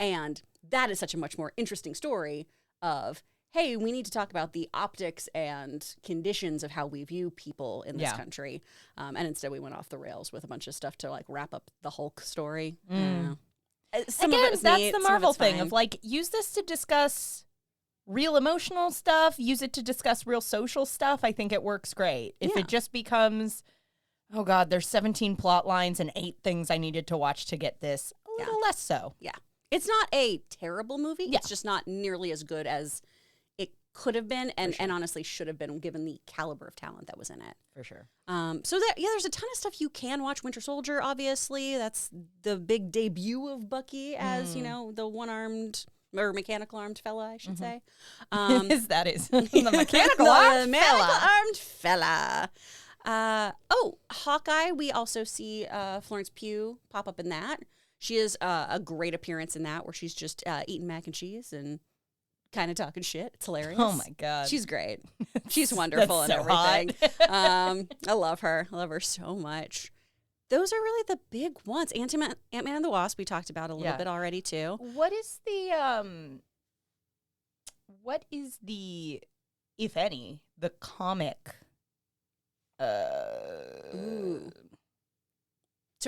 And that is such a much more interesting story of, hey, we need to talk about the optics and conditions of how we view people in this country. And instead we went off the rails with a bunch of stuff to like wrap up the Hulk story. Again, that's the Marvel thing of like, use this to discuss real emotional stuff, use it to discuss real social stuff. I think it works great. If it just becomes, oh God, there's 17 plot lines and 8 things I needed to watch to get this, a little less so. Yeah. It's not a terrible movie. It's just not nearly as good as it could have been and honestly should have been given the caliber of talent that was in it. For sure. There's a ton of stuff you can watch. Winter Soldier, obviously. That's the big debut of Bucky as, the one-armed or mechanical-armed fella, I should say. That is the mechanical-armed fella. Hawkeye, we also see Florence Pugh pop up in that. She is a great appearance in that where she's just eating mac and cheese and kind of talking shit. It's hilarious. Oh, my God. She's great. She's wonderful and everything. I love her. I love her so much. Those are really the big ones. Ant-Man and the Wasp we talked about a little bit already, too. What is the, if any, the comic to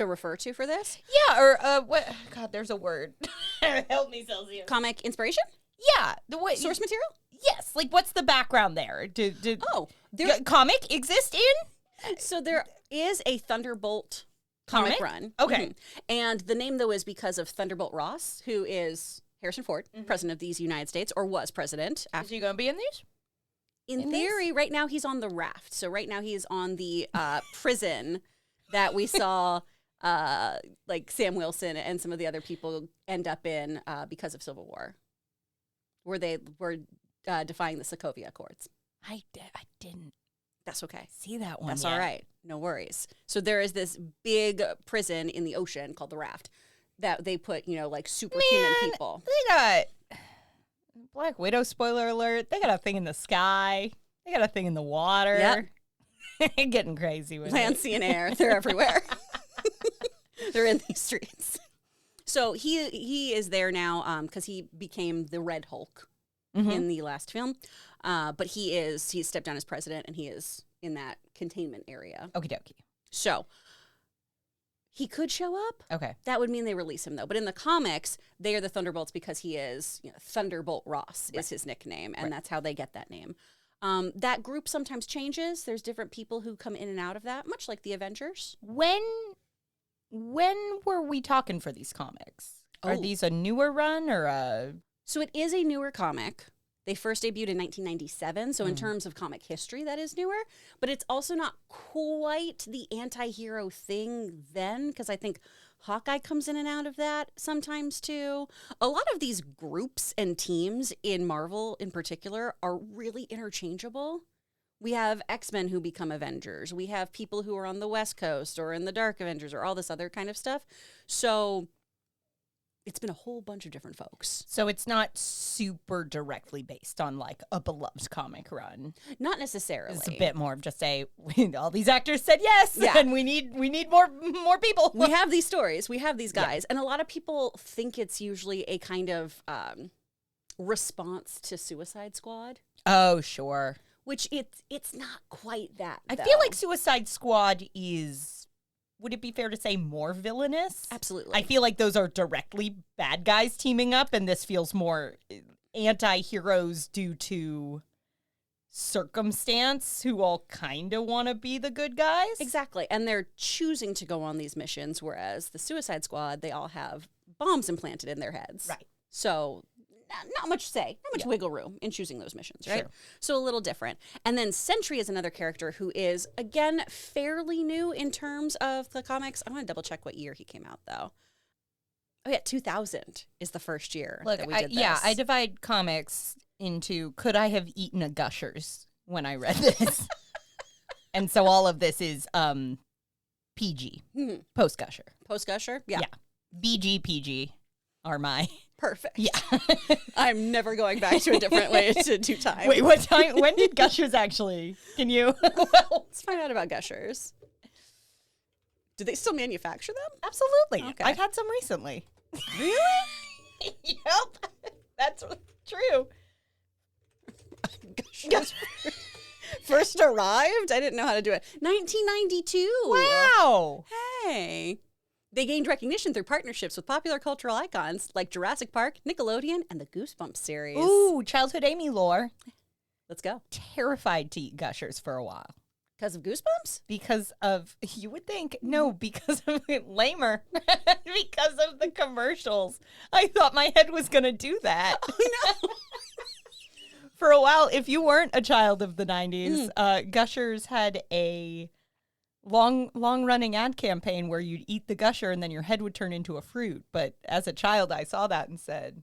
refer to for this? Yeah, or what? God, there's a word. Help me, Celsius. Comic inspiration? Yeah, the way source material. Yes, like what's the background there? Comic exist in? So there is a Thunderbolt comic run. Okay, and the name though is because of Thunderbolt Ross, who is Harrison Ford, president of these United States, or was president. Is he going to be in these? In theory, right now he's on the raft. So right now he's on the prison that we saw like Sam Wilson and some of the other people end up in because of Civil War, where they were defying the Sokovia Accords. I didn't. That's okay. See that one. That's all right. No worries. So there is this big prison in the ocean called the Raft that they put, like superhuman people. They got Black Widow, spoiler alert. They got a thing in the sky. They got a thing in the water. Yep. Getting crazy with land, sea, and air. They're everywhere. They're in these streets. So he is there now because he became the Red Hulk in the last film. But he's stepped down as president and he is in that containment area. Okie dokie. So he could show up. Okay. That would mean they release him, though. But in the comics, they are the Thunderbolts because he is, Thunderbolt Ross is his nickname, and that's how they get that name. That group sometimes changes. There's different people who come in and out of that, much like the Avengers. When were we talking for these comics? Are these a newer run or a... So it is a newer comic. They first debuted in 1997, so in terms of comic history, that is newer. But it's also not quite the anti-hero thing then, because I think Hawkeye comes in and out of that sometimes, too. A lot of these groups and teams in Marvel, in particular, are really interchangeable. We have X-Men who become Avengers. We have people who are on the West Coast or in the Dark Avengers or all this other kind of stuff. So... it's been a whole bunch of different folks. So it's not super directly based on like a beloved comic run. Not necessarily. It's a bit more of just all these actors said yes, and we need more people. We have these stories. We have these guys. And a lot of people think it's usually a kind of response to Suicide Squad. Oh, sure. Which it's not quite that, I feel like Suicide Squad is... would it be fair to say more villainous? Absolutely. I feel like those are directly bad guys teaming up, and this feels more anti-heroes due to circumstance who all kind of want to be the good guys. Exactly. And they're choosing to go on these missions, whereas the Suicide Squad, they all have bombs implanted in their heads. Right. So... not much say, not much wiggle room in choosing those missions, right? Sure. So a little different. And then Sentry is another character who is, again, fairly new in terms of the comics. I want to double check what year he came out, though. Oh, yeah, 2000 is the first year that we did this. Yeah, I divide comics into could I have eaten a Gushers when I read this? And so all of this is PG, post-Gusher. Post-Gusher? Yeah. BG, PG. are my... Perfect. Yeah. I'm never going back to a different way to do time. Wait, what time? When did Gushers actually? Can you? Well, Let's find out about Gushers. Do they still manufacture them? absolutely. Okay. I've had some recently. Really? Yep. That's true. Gushers first arrived? I didn't know how to do it. 1992. Wow. Hey. They gained recognition through partnerships with popular cultural icons like Jurassic Park, Nickelodeon, and the Goosebumps series. Ooh, childhood Amy lore. Let's go. Terrified to eat Gushers for a while. Because of Goosebumps? Because of, you would think, no, because of lamer. Because of the commercials. I thought my head was going to do that. Oh, no. For a while, if you weren't a child of the 90s, Gushers had a long-running ad campaign where you'd eat the Gusher and then your head would turn into a fruit. But as a child, I saw that and said,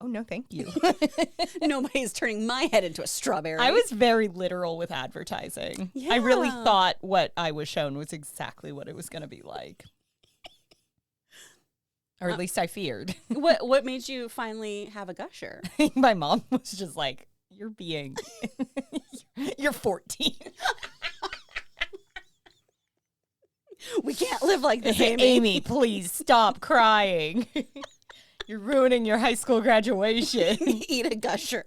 oh, no, thank you. Nobody's turning my head into a strawberry. I was very literal with advertising. I really Yeah. thought what I was shown was exactly what it was going to be like. Or at least I feared. What made you finally have a Gusher? My mom was just like, you're being, you're 14. We can't live like this, Amy. Amy, please stop crying. You're ruining your high school graduation. Eat a Gusher.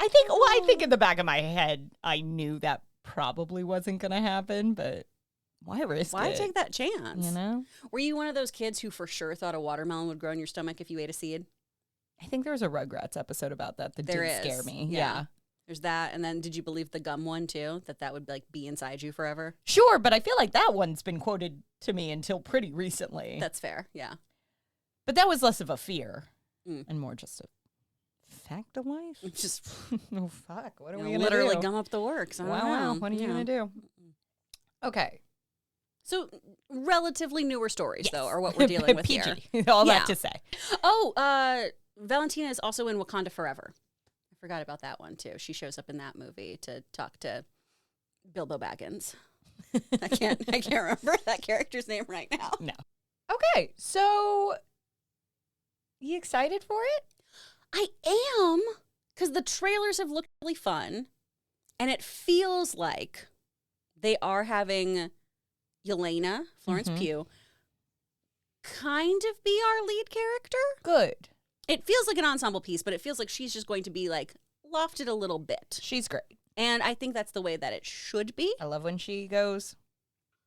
I think in the back of my head, I knew that probably wasn't going to happen, but why risk Why it? take that chance? You know? Were you one of those kids who for sure thought a watermelon would grow in your stomach if you ate a seed? I think there was a Rugrats episode about that There did is. scare me. Yeah. Yeah. There's that, and then did you believe the gum one too? That would like be inside you forever? Sure, but I feel like that one's been quoted to me until pretty recently. That's fair, yeah. But that was less of a fear Mm. and more just a fact of life. Just Oh, fuck. What are we going to literally do? gum up the works. I don't Wow. know. What are you going to do? Okay. So relatively newer stories, Yes. though, are what we're dealing with here. PG. All Yeah. that to say. Oh, Valentina is also in Wakanda Forever. I forgot about that one, too. She shows up in that movie to talk to Bilbo Baggins. I can't remember that character's name right now. No. Okay. So, you excited for it? I am, because the trailers have looked really fun, and it feels like they are having Yelena, Florence Mhm. Pugh, kind of be our lead character. Good. It feels like an ensemble piece, but it feels like she's just going to be like lofted a little bit. She's great. And I think that's the way that it should be. I love when she goes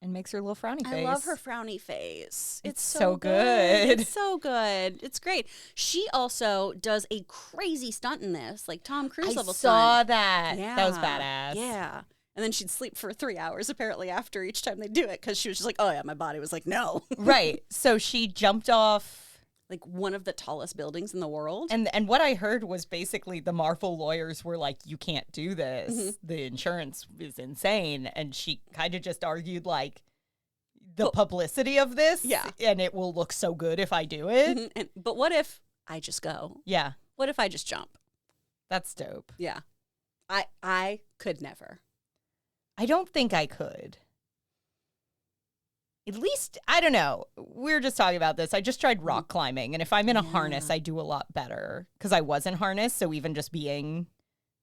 and makes her little frowny face. I love her frowny face. It's so so good. It's so good. It's great. She also does a crazy stunt in this, like Tom Cruise I level saw stunt. that. Yeah. That was badass. Yeah. And then she'd sleep for 3 hours apparently after each time they do it because she was just like, oh yeah, my body was like, no. Right. So she jumped off. Like one of the tallest buildings in the world. And what I heard was basically the Marvel lawyers were like, you can't do this. Mm-hmm. The insurance is insane. And she kind of just argued like the publicity of this. Yeah. And it will look so good if I do it. Mhm. But what if I just go? Yeah. What if I just jump? That's dope. Yeah. I could never. I don't think I could. At least, I don't know. We were just talking about this. I just tried rock climbing. And if I'm in a harness, I do a lot better. Because I was in harness. So even just being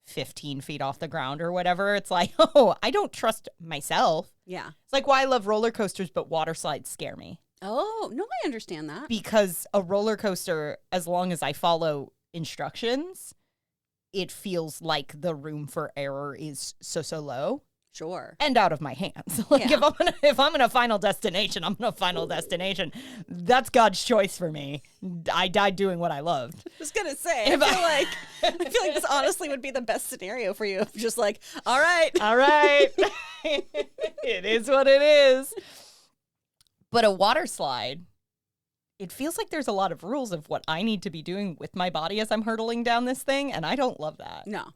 15 feet off the ground or whatever, it's like, oh, I don't trust myself. Yeah. It's like why I love roller coasters, but water slides scare me. Oh, no, I understand that. Because a roller coaster, as long as I follow instructions, it feels like the room for error is so low. Sure. And out of my hands. Like Yeah. if I'm in a final destination, I'm in a final destination. That's God's choice for me. I died doing what I loved. I was gonna say, I feel like this honestly would be the best scenario for you. Just like, all right. All right. It is what it is. But a water slide, it feels like there's a lot of rules of what I need to be doing with my body as I'm hurtling down this thing, and I don't love that. No,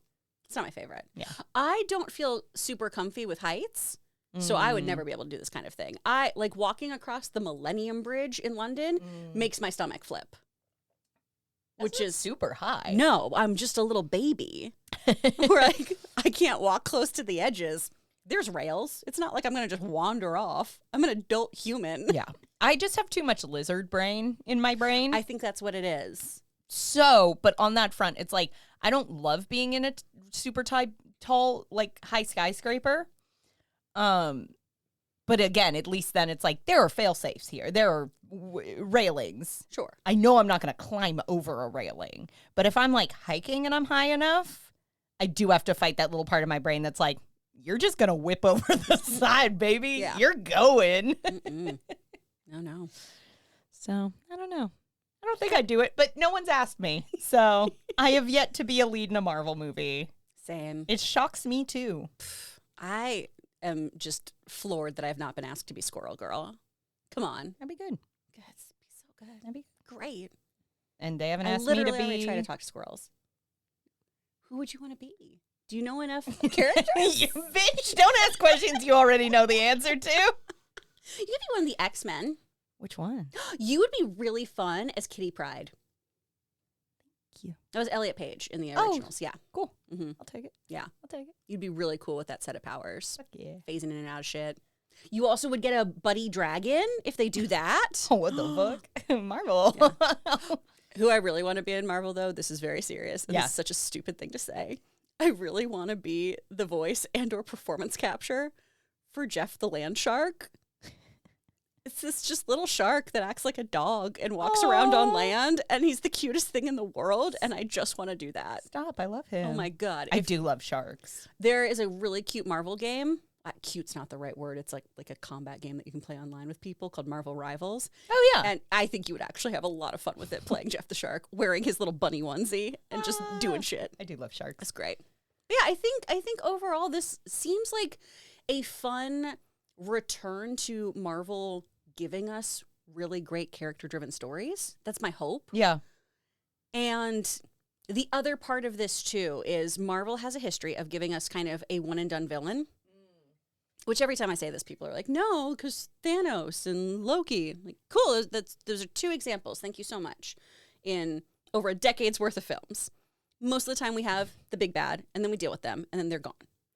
it's not my favorite. Yeah. I don't feel super comfy with heights. So I would never be able to do this kind of thing. I like walking across the Millennium Bridge in London makes my stomach flip. Which is super high. no, I'm just a little baby. Where I can't walk close to the edges. There's rails. It's not like I'm going to just wander off. I'm an adult human. Yeah. I just have too much lizard brain in my brain. I think that's what it is. So, but on that front, it's like, I don't love being in a super tall, like high skyscraper. But again, at least then it's like, there are fail safes here. There are railings. Sure. I know I'm not going to climb over a railing, but if I'm like hiking and I'm high enough, I do have to fight that little part of my brain that's like, you're just going to whip over the side, baby. Yeah. You're going. No. So, I don't know. I don't think I'd do it, but no one's asked me. So, I have yet to be a lead in a Marvel movie. Same. It shocks me, too. I am just floored that I have not been asked to be Squirrel Girl. Come on. That'd be good. Good. It'd be so good. That'd be Great. And they haven't I asked me literally to only be... try to talk to squirrels. Who would you want to be? Do you know enough characters? You bitch, don't ask questions you already know the answer to. You could be one of the X-Men. Which one? You would be really fun as Kitty Pryde. Thank you. That was Elliot Page in the Oh. originals. Yeah. Cool. Mm-hmm. I'll take it. Yeah. I'll take it. You'd be really cool with that set of powers. Fuck yeah. Phasing in and out of shit. You also would get a buddy dragon if they do that. Oh, what the fuck? Marvel. Who I really want to be in Marvel, though, this is very serious. And Yeah. this is such a stupid thing to say. I really want to be the voice and or performance capture for Jeff the land shark. It's this just little shark that acts like a dog and walks around on Aw. land, and he's the cutest thing in the world, and I just want to do that. Stop. I love him. Oh my God. I do love sharks. There is a really cute Marvel game. Cute's not the right word. It's like a combat game that you can play online with people called Marvel Rivals. Oh, yeah. And I think you would actually have a lot of fun with it playing Jeff the Shark, wearing his little bunny onesie and just doing shit. I do love sharks. That's great. But yeah, I think overall this seems like a fun return to Marvel giving us really great character-driven stories. That's my hope. Yeah. And the other part of this, too, is Marvel has a history of giving us kind of a one-and-done villain. Which every time I say this, people are like, no, because Thanos and Loki. Like, cool, those are two examples. Thank you so much. In over a decade's worth of films. Most of the time we have the big bad, and then we deal with them, and then they're gone.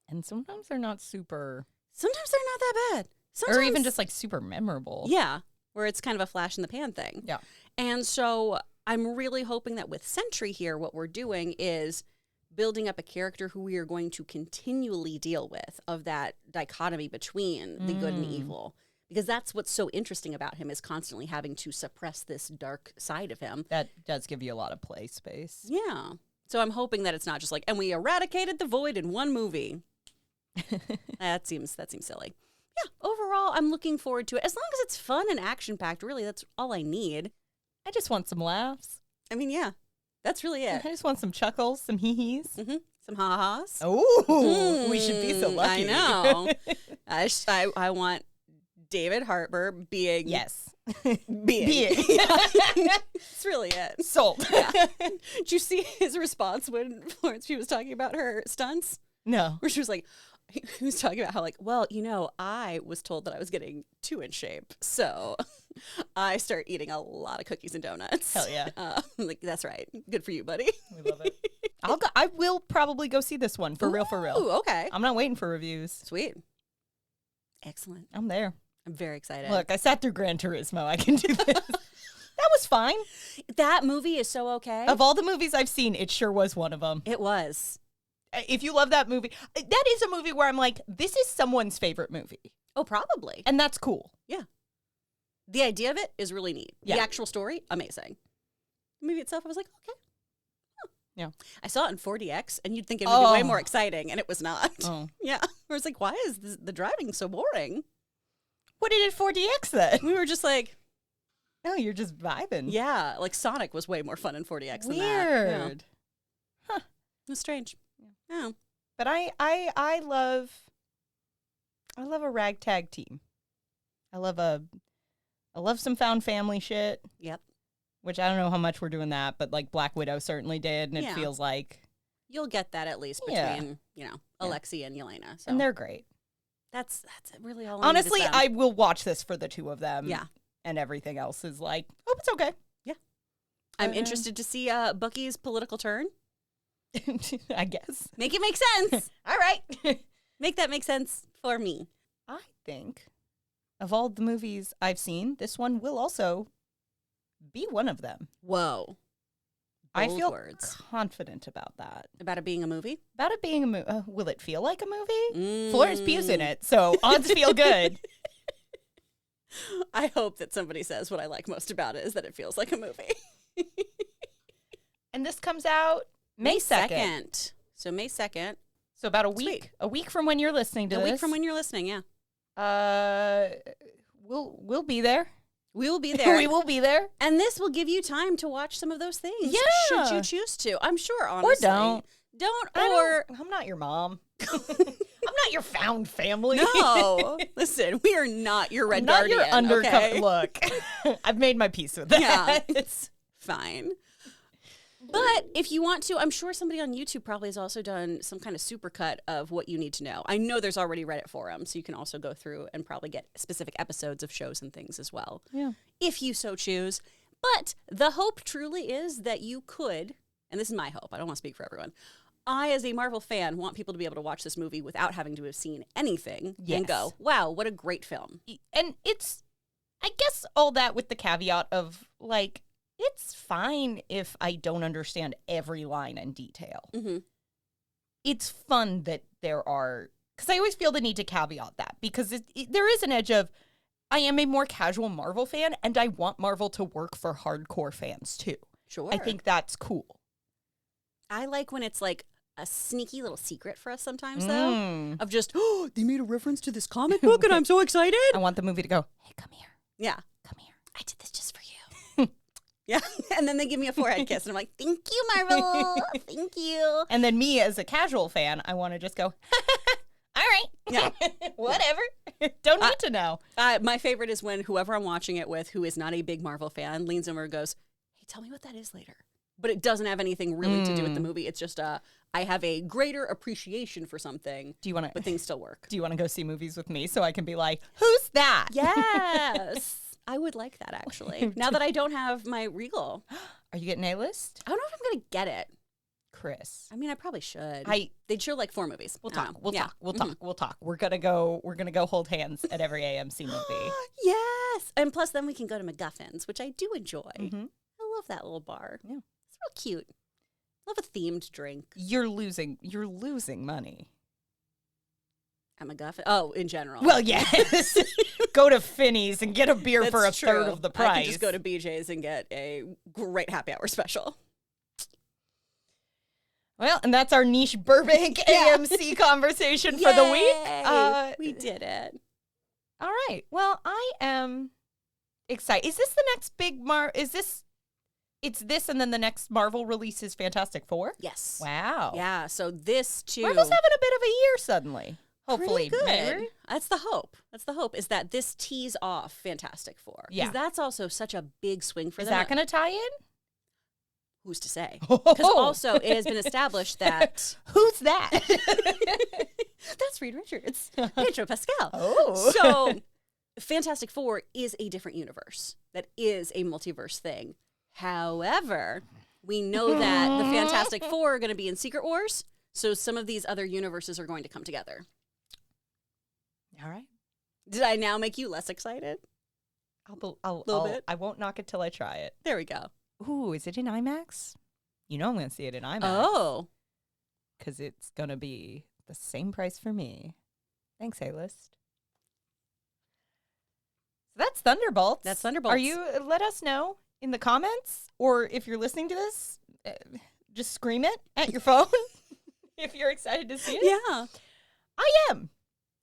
And sometimes they're not super... Sometimes they're not that bad. Sometimes, or even just like super memorable. Yeah, where it's kind of a flash in the pan thing. Yeah. And so I'm really hoping that with Sentry here, what we're doing is building up a character who we are going to continually deal with, of that dichotomy between the good and evil. Because that's what's so interesting about him, is constantly having to suppress this dark side of him. That does give you a lot of play space. Yeah. So I'm hoping that it's not just like, and we eradicated the void in one movie. That seems silly. Yeah, overall, I'm looking forward to it. As long as it's fun and action-packed, really, that's all I need. I just want some laughs. I mean, yeah, that's really I it. just want some chuckles, some hee-hees. Mm-hmm. Some ha-has. Oh, we should be so lucky. I know. I want David Harbour being... Yes. Being. That's really it. Sold. Yeah. Did you see his response when Florence Pugh was talking about her stunts? No. Where she was like, he was talking about how, like, well, you know, I was told that I was getting too in shape, so I start eating a lot of cookies and donuts. Hell yeah. Like, that's right. Good for you, buddy. We love it. I will probably go see this one for real. Ooh, okay. I'm not waiting for reviews. Sweet. Excellent. I'm there. I'm very excited. Look, I sat through Gran Turismo. I can do this. That was fine. That movie is so okay. Of all the movies I've seen, it sure was one of them. It was. If you love that movie, that is a movie where I'm like, this is someone's favorite movie. Oh, probably. And that's cool. Yeah. The idea of it is really neat. Yeah. The actual story, amazing. The movie itself, I was like, okay. Huh. Yeah. I saw it in 4DX, and you'd think it would be way more exciting, and it was not. Oh. Yeah. I was like, why is the driving so boring? What did it 4DX then? We were just like, No, you're just vibing. yeah, like Sonic was way more fun in 4DX than that. Weird. Yeah. It was strange. Yeah. But I love a ragtag team. I love some found family shit. Yep. Which I don't know how much we're doing that, but like Black Widow certainly did, and it Yeah. feels like You'll get that at least Yeah. between, Alexi and Yelena. So and they're great. that's really all I need is Honestly, them. I will watch this for the two of them. Yeah. And everything else is like, oh, it's okay. I'm interested to see Bucky's political turn. I guess. Make it make sense. All right. Make that make sense for me. I think of all the movies I've seen, this one will also be one of them. Whoa. I Bold feel words. confident about that. About it being a movie? About it being a movie. Will it feel like a movie? Mm. Florence Pugh's in it, so odds feel good. I hope that somebody says what I like most about it is that it feels like a movie. And this comes out May 2nd. So May 2nd. So about a Sweet. week. A week from when you're listening to A this. week from when you're listening, yeah. We'll be there. We will be there. We will be there. And this will give you time to watch some of those things. Yeah. Should you choose to. I'm sure, honestly. Or don't. I'm not your mom. I'm not your found family. No. Listen, we are not your red not guardian. your undercover. Okay? Look, I've made my peace with that. Yeah, it's fine. But if you want to, I'm sure somebody on YouTube probably has also done some kind of supercut of what you need to know. I know there's already Reddit forums, so you can also go through and probably get specific episodes of shows and things as well. Yeah. If you so choose. But the hope truly is that you could, and this is my hope, I don't want to speak for everyone. I, as a Marvel fan, want people to be able to watch this movie without having to have seen anything and go, wow, what a great film. And it's, I guess, all that with the caveat of, like, it's fine if I don't understand every line in detail. Mm-hmm. It's fun that there are, because I always feel the need to caveat that, because there is an edge of, I am a more casual Marvel fan, and I want Marvel to work for hardcore fans, too. Sure. I think that's cool. I like when it's like a sneaky little secret for us sometimes, though, of just, oh, they made a reference to this comic book, and I'm so excited. I want the movie to go, hey, come here. Yeah. Come here. I did this just for you. Yeah. And then they give me a forehead kiss, and I'm like, thank you, Marvel. Thank you. And then me, as a casual fan, I want to just go, all right. Yeah. Whatever. Don't need to know. My favorite is when whoever I'm watching it with, who is not a big Marvel fan, leans over and goes, hey, tell me what that is later. But it doesn't have anything really to do with the movie. It's just I have a greater appreciation for something. Do you want to? But things still work. Do you want to go see movies with me so I can be like, who's that? Yes. I would like that, actually. Now that I don't have my Regal. Are you getting A-List? I don't know if I'm going to get it. Chris. I mean, I probably should. They'd show like 4 movies. We'll I don't talk. know. We'll Yeah. talk. We'll talk. We'll talk. We're gonna go hold hands at every AMC movie. Yes. And plus then we can go to MacGuffins, which I do enjoy. Mhm. I love that little bar. Yeah. It's real cute. Love a themed drink. You're losing money. At MacGuffin? Oh, in general. Well, yes. Go to Finney's and get a beer That's for a true. third of the price. I could just go to BJ's and get a great happy hour special. Well, and that's our niche Burbank AMC conversation for the week. We did it. All right. Well, I am excited. Is this the next big it's this and then the next Marvel release is Fantastic Four? Yes. Wow. Yeah, so this too. Marvel's having a bit of a year suddenly. Hopefully. Pretty good. Maybe. That's the hope. is that this tees off Fantastic Four. Yeah. Because that's also such a big swing for Is them. that going to tie in? Who's to say? Because also it has been established that Who's that? that's Reed Richards, Pedro Pascal. Oh. So Fantastic Four is a different universe. That is a multiverse thing. However, we know that the Fantastic Four are going to be in Secret Wars, so some of these other universes are going to come together. All right. Did I now make you less excited? Bit. I won't knock it till I try it. There we go. Ooh, is it in IMAX? You know I'm going to see it in IMAX. Oh. Because it's going to be the same price for me. Thanks, A-List. So that's Thunderbolts. That's Thunderbolts. Are you, let us know in the comments, or if you're listening to this, just scream it at your phone if you're excited to see it. Yeah. I am.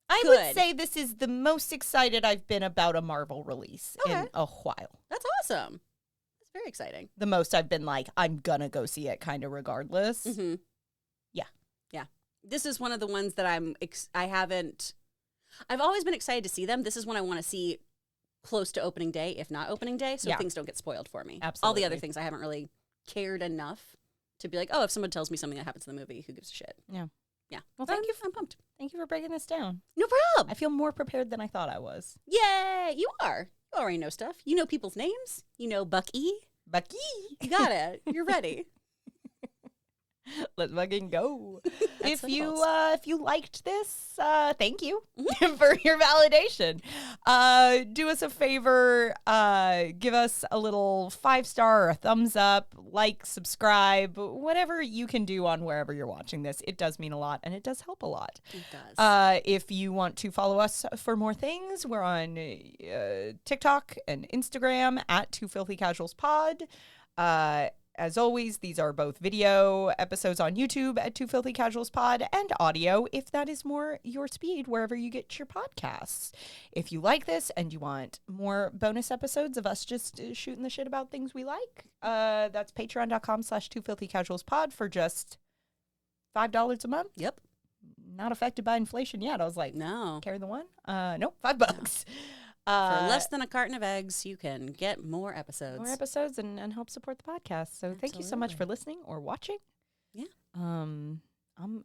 I Good. would say this is the most excited I've been about a Marvel release in a while. That's awesome. That's very exciting. The most I've been like, I'm gonna go see it kind of regardless. Mm-hmm. Yeah. Yeah. This is one of the ones that I've always been excited to see them. This is one I want to see close to opening day, if not opening day, so things don't get spoiled for me. Absolutely. All the other things I haven't really cared enough to be like, oh, if someone tells me something that happens in the movie, who gives a shit? Yeah. Yeah. Well, thank you. I'm pumped. Thank you for breaking this down. No problem. I feel more prepared than I thought I was. Yay! You are. You already know stuff. You know people's names. You know Bucky. Bucky. You got it. You're ready. Let's fucking go. If Thunderbolts. you liked this, thank you for your validation. Do us a favor, give us a little 5-star or a thumbs up, like, subscribe, whatever you can do on wherever you're watching this. It does mean a lot and it does help a lot. It does. If you want to follow us for more things, we're on TikTok and Instagram at Two Filthy Casuals Pod. As always, these are both video episodes on YouTube at Two Filthy Casuals Pod and audio if that is more your speed wherever you get your podcasts. If you like this and you want more bonus episodes of us just shooting the shit about things we like, that's patreon.com/twofilthycasualspod for just $5 a month. Yep. Not affected by inflation yet. I was like, No. carry the one? Nope, $5. For less than a carton of eggs, you can get more episodes. More episodes and help support the podcast. So thank you so much for listening or watching. Yeah. I'm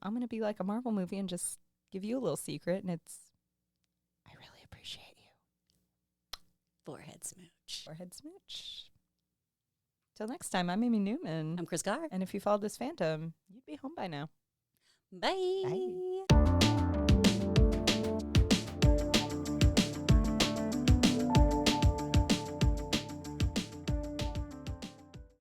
gonna be like a Marvel movie and just give you a little secret, and it's I really appreciate you. Forehead smooch. Forehead smooch. Till next time, I'm Amy Newman. I'm Kris Garr. And if you followed this phantom, you'd be home by now. Bye. Bye.